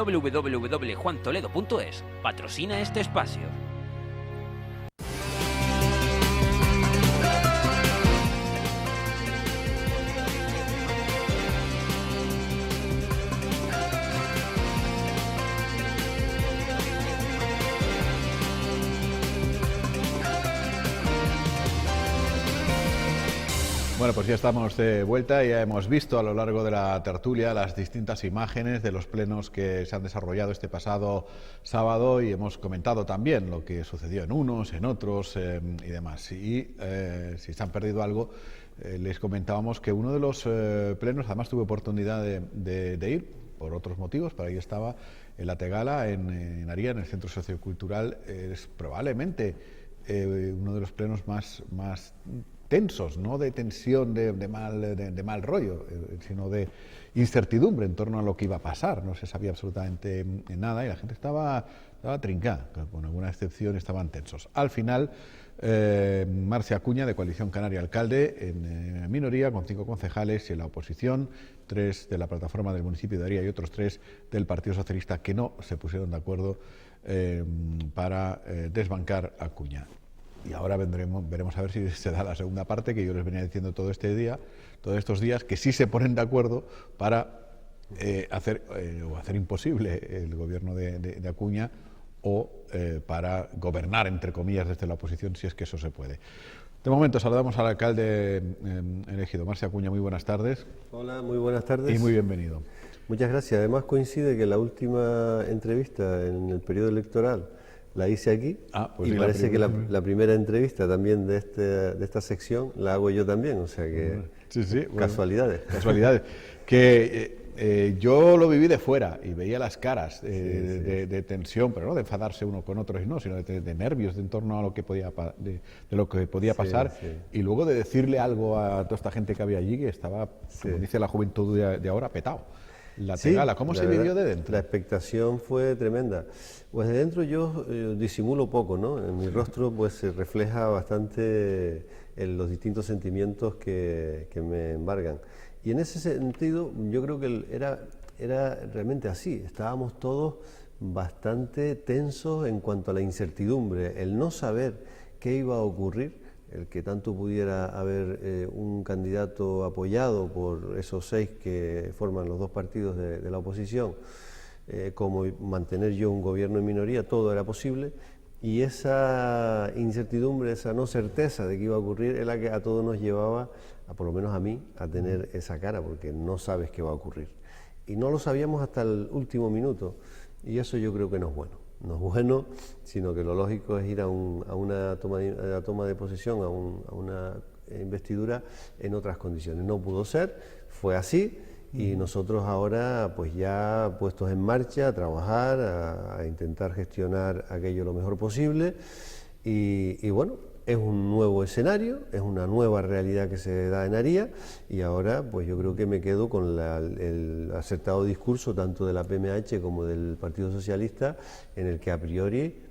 www.juantoledo.es patrocina este espacio. Bueno, pues ya estamos de vuelta, ya hemos visto a lo largo de la tertulia las distintas imágenes de los plenos que se han desarrollado este pasado sábado y hemos comentado también lo que sucedió en unos, en otros y demás. Y si se han perdido algo, les comentábamos que uno de los plenos, además tuve oportunidad de ir por otros motivos, para ahí estaba en la Tegala, en Aría, en el Centro Sociocultural, es probablemente uno de los plenos más tensos, no de tensión de mal rollo, sino de incertidumbre en torno a lo que iba a pasar. No se sabía absolutamente nada y la gente estaba trincada, con alguna excepción estaban tensos. Al final, Marcia Acuña, de Coalición Canaria Alcalde, en minoría, con 5 concejales, y en la oposición, 3 de la plataforma del municipio de Aría y otros 3 del Partido Socialista, que no se pusieron de acuerdo para desbancar a Acuña. Y ahora veremos a ver si se da la segunda parte, que yo les venía diciendo todos estos días, que sí se ponen de acuerdo para hacer imposible el gobierno de Acuña o para gobernar, entre comillas, desde la oposición, si es que eso se puede. De momento saludamos al alcalde elegido, Marcia Acuña. Muy buenas tardes. Hola, muy buenas tardes. Y muy bienvenido. Muchas gracias. Además coincide que la última entrevista en el periodo electoral la hice aquí, pues y parece que la primera entrevista también de esta sección la hago yo también, o sea que sí, casualidades. Bueno, casualidades. Que yo lo viví de fuera y veía las caras de tensión, pero no de enfadarse uno con otros, no, sino de nervios en torno a lo que podía pasar, y luego de decirle algo a toda esta gente que había allí, que estaba, como dice la juventud de ahora, petado. La Tegala, ¿cómo se vivió de dentro? La expectación fue tremenda. Pues de dentro yo disimulo poco, ¿no? En mi rostro pues se refleja bastante en los distintos sentimientos que me embargan. Y en ese sentido yo creo que era realmente así. Estábamos todos bastante tensos en cuanto a la incertidumbre, el no saber qué iba a ocurrir, el que tanto pudiera haber un candidato apoyado por esos 6 que forman los 2 partidos de la oposición, como mantener yo un gobierno en minoría, todo era posible, y esa incertidumbre, esa no certeza de qué iba a ocurrir, es la que a todos nos llevaba, por lo menos a mí, a tener esa cara, porque no sabes qué va a ocurrir. Y no lo sabíamos hasta el último minuto, y eso yo creo que no es bueno. No es bueno, sino que lo lógico es ir a una toma de posesión, a una investidura en otras condiciones. No pudo ser, fue así, y nosotros ahora pues ya puestos en marcha a trabajar, a intentar gestionar aquello lo mejor posible, y bueno, es un nuevo escenario, es una nueva realidad que se da en Aría, y ahora pues yo creo que me quedo con el acertado discurso tanto de la PMH como del Partido Socialista, en el que a priori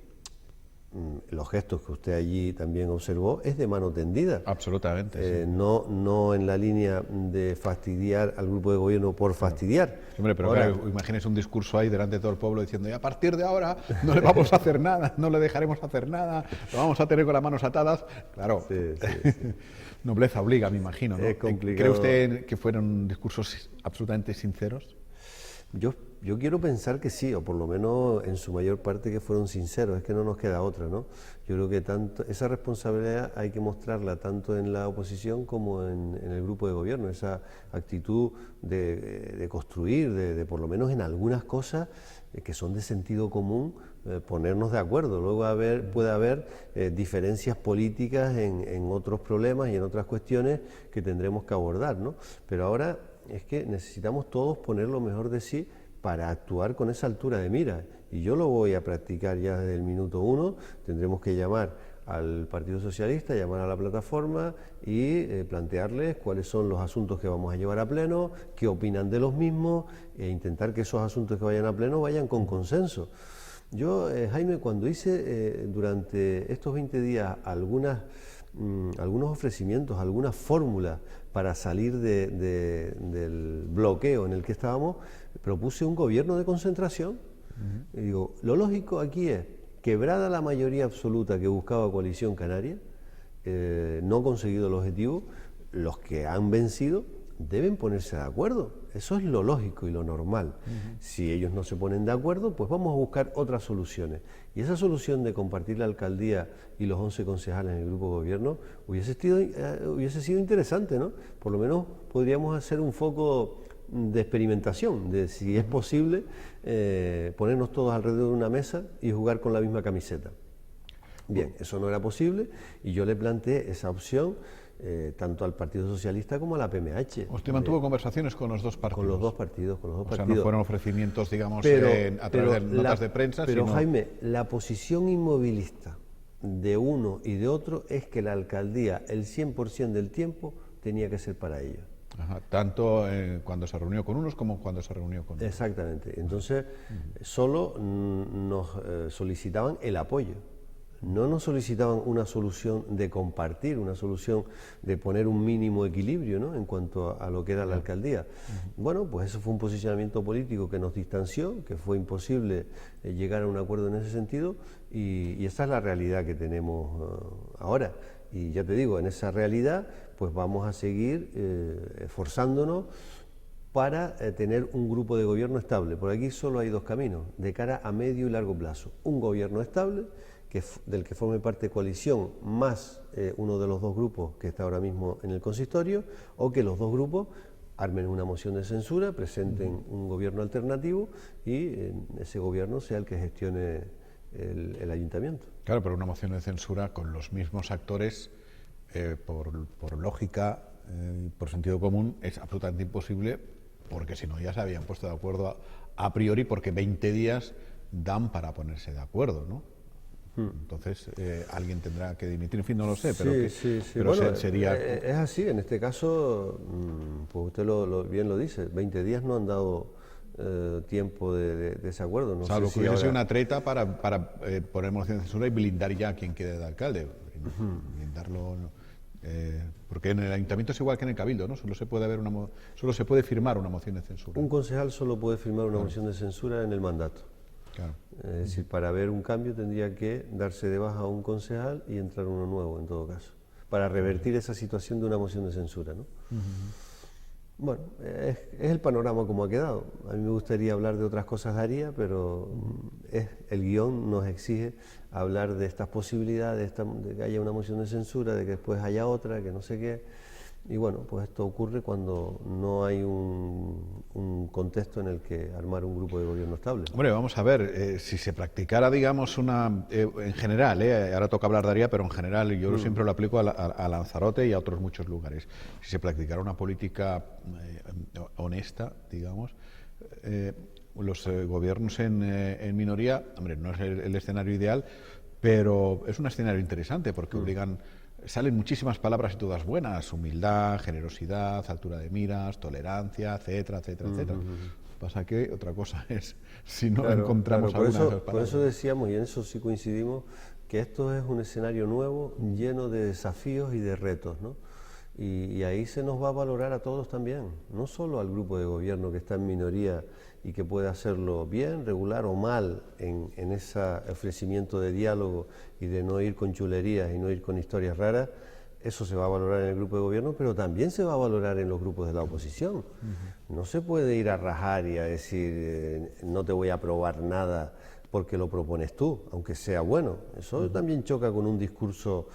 los gestos que usted allí también observó es de mano tendida. Absolutamente. Sí. No en la línea de fastidiar al grupo de gobierno por fastidiar. Hombre, pero ahora, claro, imagínese un discurso ahí delante de todo el pueblo diciendo, y a partir de ahora no le vamos a hacer nada, no le dejaremos hacer nada, lo vamos a tener con las manos atadas. Claro, nobleza obliga, me imagino, ¿no? Es complicado. ¿Cree usted que fueron discursos absolutamente sinceros? Yo quiero pensar que sí, o por lo menos en su mayor parte que fueron sinceros, es que no nos queda otra, ¿no? Yo creo que esa responsabilidad hay que mostrarla tanto en la oposición como en el grupo de gobierno, esa actitud de construir, de por lo menos en algunas cosas que son de sentido común, ponernos de acuerdo. Luego puede haber diferencias políticas en otros problemas y en otras cuestiones que tendremos que abordar, ¿no? Pero ahora es que necesitamos todos poner lo mejor de sí para actuar con esa altura de mira, y yo lo voy a practicar ya desde el minuto 1. Tendremos que llamar al Partido Socialista, llamar a la plataforma y plantearles cuáles son los asuntos que vamos a llevar a pleno, qué opinan de los mismos, e intentar que esos asuntos que vayan a pleno vayan con consenso. Yo, Jaime, cuando hice durante estos 20 días algunos ofrecimientos, algunas fórmulas para salir del bloqueo en el que estábamos, propuse un gobierno de concentración. Y digo, lo lógico aquí es, quebrada la mayoría absoluta que buscaba Coalición Canaria, no conseguido el objetivo, los que han vencido deben ponerse de acuerdo. Eso es lo lógico y lo normal. Si ellos no se ponen de acuerdo, pues vamos a buscar otras soluciones. Y esa solución de compartir la alcaldía y los 11 concejales en el grupo de gobierno hubiese sido interesante, ¿no? Por lo menos podríamos hacer un foco de experimentación, de si es posible ponernos todos alrededor de una mesa y jugar con la misma camiseta. Bien, eso no era posible y yo le planteé esa opción tanto al Partido Socialista como a la PMH. ¿Usted mantuvo conversaciones con los dos partidos? Con los dos partidos, O sea, no fueron ofrecimientos, digamos, a través de notas de prensa, pero sino... Jaime, la posición inmovilista de uno y de otro es que la alcaldía, el 100% del tiempo, tenía que ser para ellos. Ajá, tanto cuando se reunió con unos como cuando se reunió con otros. Exactamente. Entonces, solo nos solicitaban el apoyo. No nos solicitaban una solución de compartir, una solución de poner un mínimo equilibrio, ¿no?, en cuanto a lo que era la alcaldía. Bueno, pues eso fue un posicionamiento político que nos distanció, que fue imposible llegar a un acuerdo en ese sentido, y esa es la realidad que tenemos ahora. Y ya te digo, en esa realidad pues vamos a seguir esforzándonos para tener un grupo de gobierno estable. Por aquí solo hay dos caminos, de cara a medio y largo plazo. Un gobierno estable, del que forme parte coalición, más uno de los dos grupos que está ahora mismo en el consistorio, o que los dos grupos armen una moción de censura, presenten un gobierno alternativo y ese gobierno sea el que gestione el ayuntamiento. Claro, pero una moción de censura con los mismos actores, por lógica, por sentido común, es absolutamente imposible, porque si no ya se habían puesto de acuerdo a priori, porque 20 días dan para ponerse de acuerdo, ¿no? Entonces alguien tendrá que dimitir, en fin, no lo sé, pero, pero bueno, sería... Es así, en este caso, pues usted bien lo dice, 20 días no han dado tiempo de ese acuerdo. No Salvo sé que si hubiese ahora... sido una treta para poner moción de censura y blindar ya a quien quede de alcalde. Blindarlo, porque en el ayuntamiento es igual que en el cabildo, ¿no? Solo se puede firmar una moción de censura. Un concejal solo puede firmar una moción de censura en el mandato. Claro. Es decir, para haber un cambio tendría que darse de baja a un concejal y entrar uno nuevo, en todo caso, para revertir esa situación de una moción de censura, ¿no? Bueno, es el panorama como ha quedado. A mí me gustaría hablar de otras cosas, Daría, pero el guión nos exige hablar de estas posibilidades, de que haya una moción de censura, de que después haya otra, que no sé qué. Y bueno, pues esto ocurre cuando no hay un contexto en el que armar un grupo de gobierno estable. Hombre, vamos a ver, si se practicara, digamos, en general, ahora toca hablar de Daría, pero en general yo siempre lo aplico a Lanzarote y a otros muchos lugares. Si se practicara una política honesta, digamos, los gobiernos en minoría, hombre, no es el escenario ideal, pero es un escenario interesante porque salen muchísimas palabras y todas buenas: humildad, generosidad, altura de miras, tolerancia, etcétera, etcétera, etcétera. Pasa que otra cosa es si no encontramos alguna de esas palabras. Por eso decíamos, y en eso sí coincidimos, que esto es un escenario nuevo, lleno de desafíos y de retos, ¿no? Y ahí se nos va a valorar a todos también, no solo al grupo de gobierno que está en minoría y que puede hacerlo bien, regular o mal en ese ofrecimiento de diálogo y de no ir con chulerías y no ir con historias raras. Eso se va a valorar en el grupo de gobierno, pero también se va a valorar en los grupos de la oposición. No se puede ir a rajar y a decir no te voy a aprobar nada porque lo propones tú, aunque sea bueno. Eso también choca con un discurso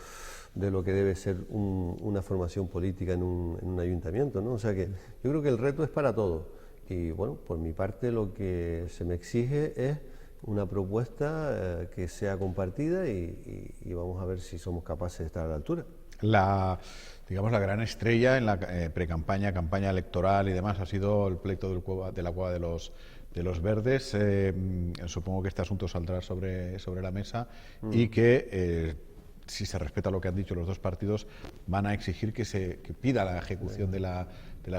de lo que debe ser una formación política en un ayuntamiento, ¿no? O sea que yo creo que el reto es para todos. Y bueno, por mi parte lo que se me exige es una propuesta que sea compartida y vamos a ver si somos capaces de estar a la altura. La gran estrella en la precampaña, campaña electoral y demás ha sido el pleito de la Cueva de los Verdes. Supongo que este asunto saldrá sobre la mesa y que si se respeta lo que han dicho los dos partidos, van a exigir que pida la ejecución de la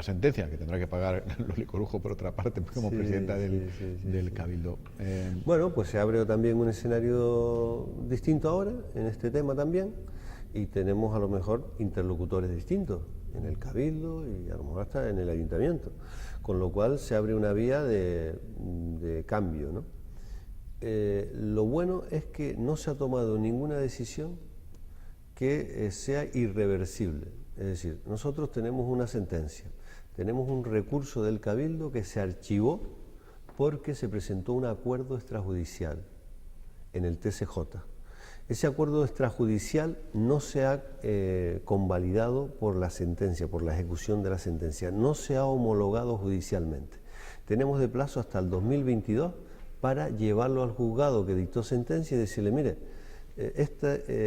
sentencia, que tendrá que pagar Loli Corujo por otra parte como presidenta del Cabildo. Bueno, pues se abre también un escenario distinto ahora en este tema también, y tenemos a lo mejor interlocutores distintos. en el Cabildo y a lo mejor hasta en el Ayuntamiento, con lo cual se abre una vía de cambio, ¿no? Lo bueno es que no se ha tomado ninguna decisión que sea irreversible, es decir, nosotros tenemos una sentencia, tenemos un recurso del Cabildo que se archivó porque se presentó un acuerdo extrajudicial en el TSJ. Ese acuerdo extrajudicial no se ha convalidado por la sentencia, por la ejecución de la sentencia, no se ha homologado judicialmente. Tenemos de plazo hasta el 2022 para llevarlo al juzgado que dictó sentencia y decirle, mire,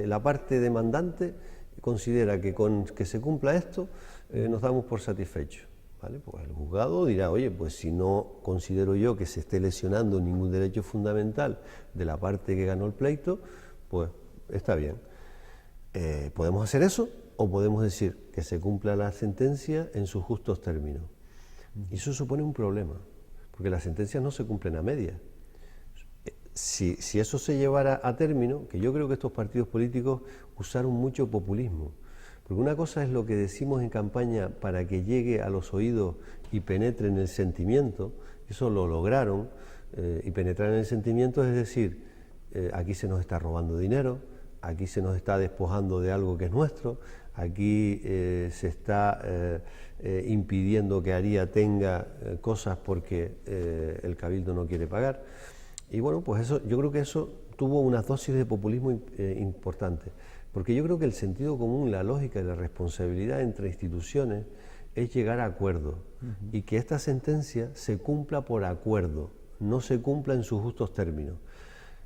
la parte demandante considera que con que se cumpla esto nos damos por satisfechos. ¿Vale? Pues el juzgado dirá, oye, pues si no considero yo que se esté lesionando ningún derecho fundamental de la parte que ganó el pleito, pues está bien. Podemos hacer eso o podemos decir que se cumpla la sentencia en sus justos términos. Y eso supone un problema, porque las sentencias no se cumplen a medias. Si eso se llevara a término, que yo creo que estos partidos políticos usaron mucho populismo, porque una cosa es lo que decimos en campaña para que llegue a los oídos y penetre en el sentimiento, eso lo lograron, y penetrar en el sentimiento es decir, aquí se nos está robando dinero, aquí se nos está despojando de algo que es nuestro, aquí se está impidiendo que Aria tenga cosas porque el Cabildo no quiere pagar. Y bueno, pues eso, yo creo que eso tuvo una dosis de populismo importante, porque yo creo que el sentido común, la lógica y la responsabilidad entre instituciones es llegar a acuerdos y que esta sentencia se cumpla por acuerdo, no se cumpla en sus justos términos.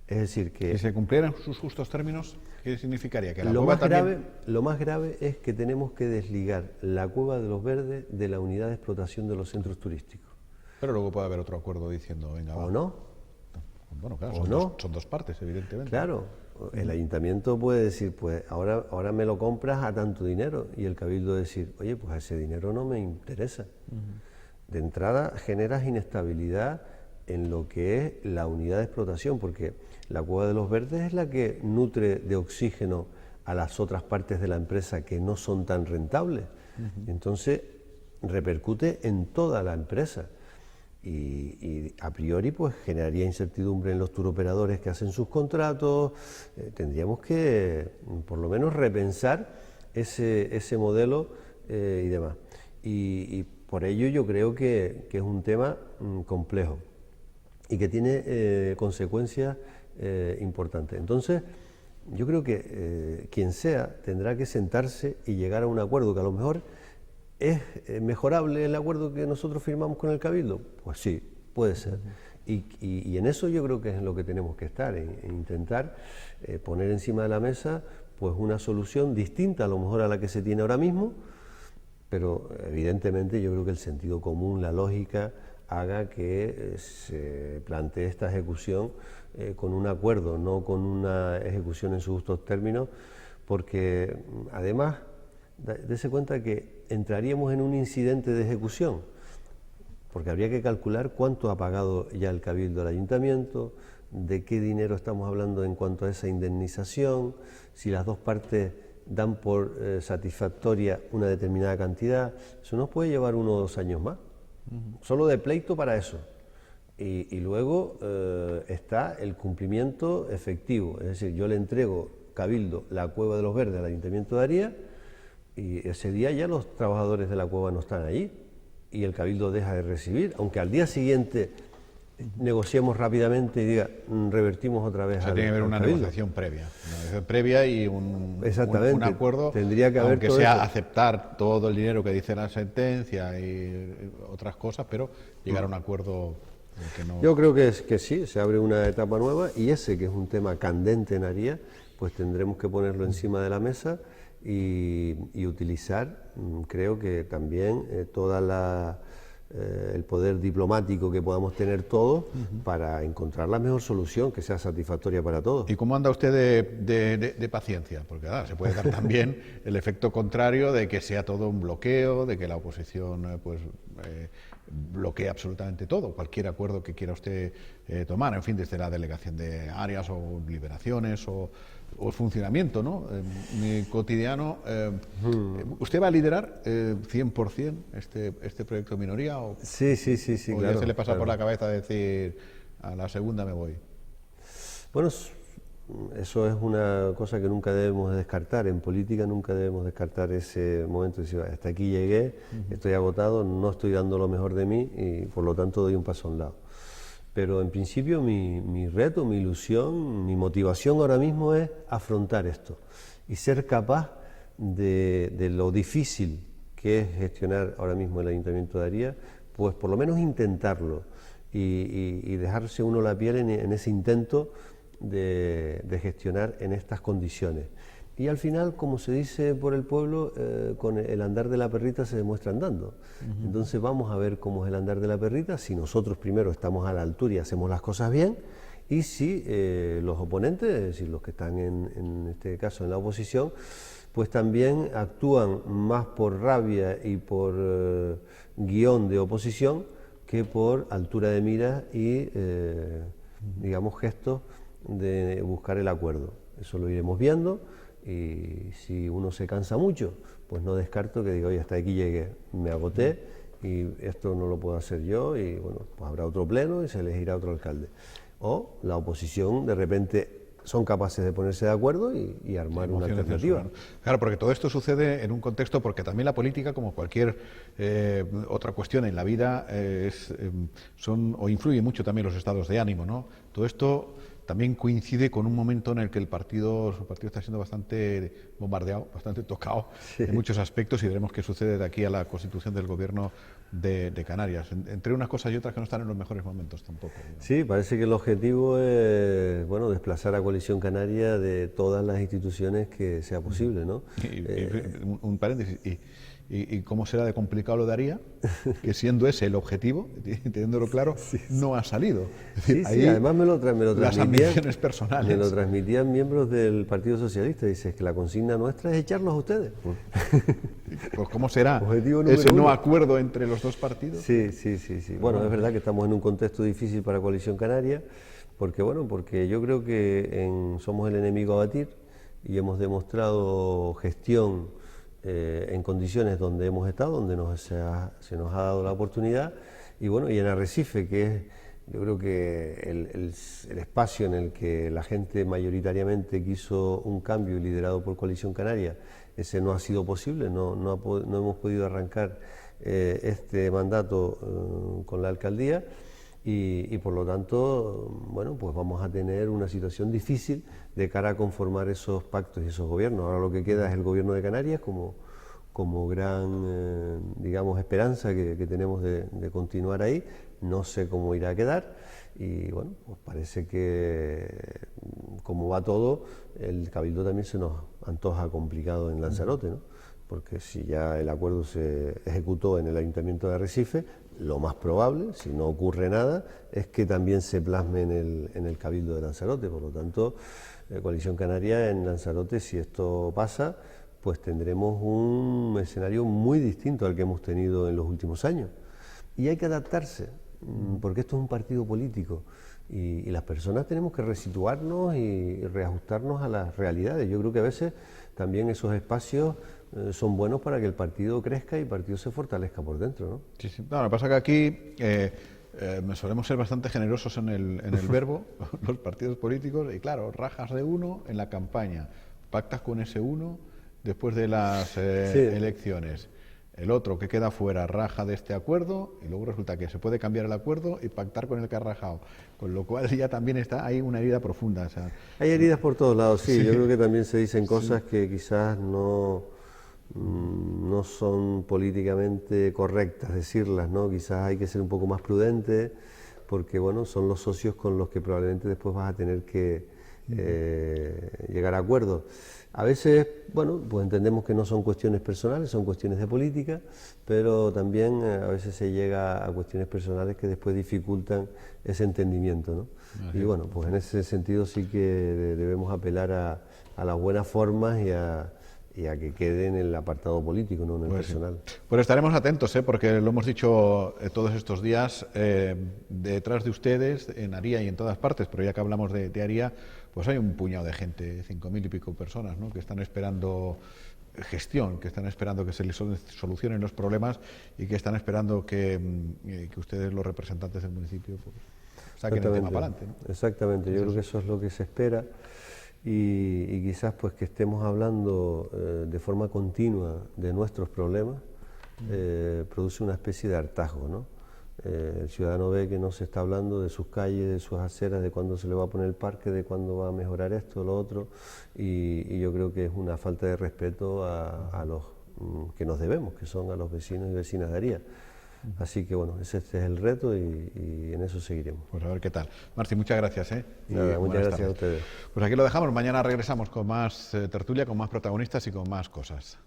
Es decir, que... Si se cumplieran sus justos términos, ¿qué significaría? Que la lo cueva más grave es que tenemos que desligar la Cueva de los Verdes de la unidad de explotación de los centros turísticos. Pero luego puede haber otro acuerdo diciendo, venga, va. ¿O no? Bueno, claro, son dos partes, evidentemente. Claro, el ayuntamiento puede decir, pues ahora me lo compras a tanto dinero, y el Cabildo decir, oye, pues ese dinero no me interesa. De entrada generas inestabilidad en lo que es la unidad de explotación, porque la Cueva de los Verdes es la que nutre de oxígeno a las otras partes de la empresa que no son tan rentables. Entonces repercute en toda la empresa. Y a priori pues generaría incertidumbre en los turoperadores que hacen sus contratos. Tendríamos que por lo menos repensar ese modelo y demás. Y por ello yo creo que es un tema complejo y que tiene consecuencias importantes. Entonces yo creo que quien sea tendrá que sentarse y llegar a un acuerdo que a lo mejor ¿es mejorable el acuerdo que nosotros firmamos con el Cabildo? Pues sí, puede ser. Y en eso yo creo que es en lo que tenemos que estar, en intentar poner encima de la mesa pues una solución distinta a lo mejor a la que se tiene ahora mismo, pero evidentemente yo creo que el sentido común, la lógica, haga que se plantee esta ejecución con un acuerdo, no con una ejecución en sus justos términos, porque además, dése cuenta que entraríamos en un incidente de ejecución, porque habría que calcular cuánto ha pagado ya el Cabildo al Ayuntamiento, de qué dinero estamos hablando en cuanto a esa indemnización, si las dos partes dan por satisfactoria una determinada cantidad. Eso nos puede llevar 1 o 2 años más, solo de pleito para eso. Y luego está el cumplimiento efectivo, es decir, yo le entrego, Cabildo, la Cueva de los Verdes al Ayuntamiento de Aria, y ese día ya los trabajadores de la cueva no están allí y el Cabildo deja de recibir, aunque al día siguiente negociemos rápidamente y diga, revertimos otra vez. O sea, tiene que haber una negociación previa y un acuerdo, tendría que haber, aunque sea aceptar todo el dinero que dice la sentencia y otras cosas, pero llegar a un acuerdo que no... Yo creo que sí, se abre una etapa nueva, y ese que es un tema candente en Aria, pues tendremos que ponerlo encima de la mesa y utilizar, creo que también todo el poder diplomático que podamos tener todos para encontrar la mejor solución que sea satisfactoria para todos. ¿Y cómo anda usted de paciencia? Porque se puede dar también el efecto contrario de que sea todo un bloqueo, de que la oposición bloquee absolutamente todo, cualquier acuerdo que quiera usted tomar, en fin, desde la delegación de áreas o liberaciones o el funcionamiento, ¿no? Cotidiano. ¿Usted va a liderar 100% este proyecto de minoría? Sí, o claro. Ya se le pasa por la cabeza decir, a la segunda me voy? Bueno, eso es una cosa que nunca debemos de descartar. En política nunca debemos descartar ese momento de decir, hasta aquí llegué, estoy agotado, no estoy dando lo mejor de mí y por lo tanto doy un paso a un lado. Pero en principio mi reto, mi ilusión, mi motivación ahora mismo es afrontar esto y ser capaz de lo difícil que es gestionar ahora mismo el Ayuntamiento de Aría, pues por lo menos intentarlo y dejarse uno la piel en ese intento de gestionar en estas condiciones. Y al final, como se dice por el pueblo, con el andar de la perrita se demuestra andando. Entonces vamos a ver cómo es el andar de la perrita, si nosotros primero estamos a la altura y hacemos las cosas bien, y si los oponentes, es decir, los que están en este caso en la oposición, pues también actúan más por rabia y por guión de oposición que por altura de miras y, digamos, gestos de buscar el acuerdo. Eso lo iremos viendo. Y si uno se cansa mucho, pues no descarto que diga, oye, hasta aquí llegué, me agoté y esto no lo puedo hacer yo y bueno, pues habrá otro pleno y se elegirá otro alcalde. O la oposición de repente son capaces de ponerse de acuerdo y armar una alternativa. Claro, porque todo esto sucede en un contexto, porque también la política, como cualquier otra cuestión en la vida, influye mucho también los estados de ánimo, ¿no? Todo esto también coincide con un momento en el que su partido está siendo bastante bombardeado, bastante tocado en muchos aspectos, y veremos qué sucede de aquí a la constitución del gobierno de Canarias. Entre unas cosas y otras que no están en los mejores momentos tampoco. ¿No? Sí, parece que el objetivo es desplazar a Coalición Canaria de todas las instituciones que sea posible, ¿no? Un paréntesis. ¿Y cómo será de complicado lo de Aría? Que siendo ese el objetivo, teniéndolo claro, no ha salido. Es decir, sí, además me lo las ambiciones personales. Me lo transmitían miembros del Partido Socialista. Dices que la consigna nuestra es echarlos a ustedes. Pues ¿cómo será ese no acuerdo entre los dos partidos? Sí. Bueno, es verdad que estamos en un contexto difícil para Coalición Canaria, porque yo creo que somos el enemigo a batir y hemos demostrado gestión en condiciones donde hemos estado, donde se nos ha dado la oportunidad, y en Arrecife, que es, yo creo que el espacio en el que la gente mayoritariamente quiso un cambio liderado por Coalición Canaria, ese no ha sido posible, no hemos podido arrancar este mandato con la alcaldía, y por lo tanto, pues vamos a tener una situación difícil de cara a conformar esos pactos y esos gobiernos. Ahora lo que queda es el gobierno de Canarias como gran, digamos, esperanza que tenemos de continuar ahí. No sé cómo irá a quedar y pues parece que como va todo, el Cabildo también se nos antoja complicado en Lanzarote, ¿no? Porque si ya el acuerdo se ejecutó en el Ayuntamiento de Arrecife, lo más probable, si no ocurre nada, es que también se plasme en el Cabildo de Lanzarote. Por lo tanto, Coalición Canaria en Lanzarote, si esto pasa, pues tendremos un escenario muy distinto al que hemos tenido en los últimos años. Y hay que adaptarse, porque esto es un partido político y las personas tenemos que resituarnos y reajustarnos a las realidades. Yo creo que a veces también esos espacios son buenos para que el partido crezca y el partido se fortalezca por dentro, ¿no? Sí. No, lo que pasa es que aquí solemos ser bastante generosos en el verbo, los partidos políticos, y claro, rajas de uno en la campaña, pactas con ese uno después de las elecciones. El otro que queda fuera raja de este acuerdo y luego resulta que se puede cambiar el acuerdo y pactar con el que ha rajado. Con lo cual ya también está ahí una herida profunda. O sea, hay heridas por todos lados, sí. Yo creo que también se dicen cosas que quizás no son políticamente correctas decirlas, ¿no? Quizás hay que ser un poco más prudente porque, son los socios con los que probablemente después vas a tener que llegar a acuerdos. A veces, pues entendemos que no son cuestiones personales, son cuestiones de política, pero también a veces se llega a cuestiones personales que después dificultan ese entendimiento, ¿no? Y pues en ese sentido sí que debemos apelar a las buenas formas a que quede en el apartado político, no en el Pues personal. sí. Pues estaremos atentos, porque lo hemos dicho todos estos días, detrás de ustedes, en Aría y en todas partes, pero ya que hablamos de Aría, pues hay un puñado de gente, 5.000 y pico personas, ¿no?, que están esperando gestión, que están esperando que se les solucionen los problemas y que están esperando que ustedes, los representantes del municipio, pues, saquen el tema para adelante, ¿no? Exactamente, yo creo que eso es lo que se espera y quizás pues que estemos hablando de forma continua de nuestros problemas produce una especie de hartazgo, ¿no? El ciudadano ve que no se está hablando de sus calles, de sus aceras, de cuándo se le va a poner el parque, de cuándo va a mejorar esto o lo otro, y yo creo que es una falta de respeto a los que nos debemos, que son a los vecinos y vecinas de Aría. Así que bueno, ese es el reto y en eso seguiremos. Pues a ver qué tal. Marci, muchas gracias. Nada, muchas gracias tardes a ustedes. Pues aquí lo dejamos, mañana regresamos con más tertulia, con más protagonistas y con más cosas.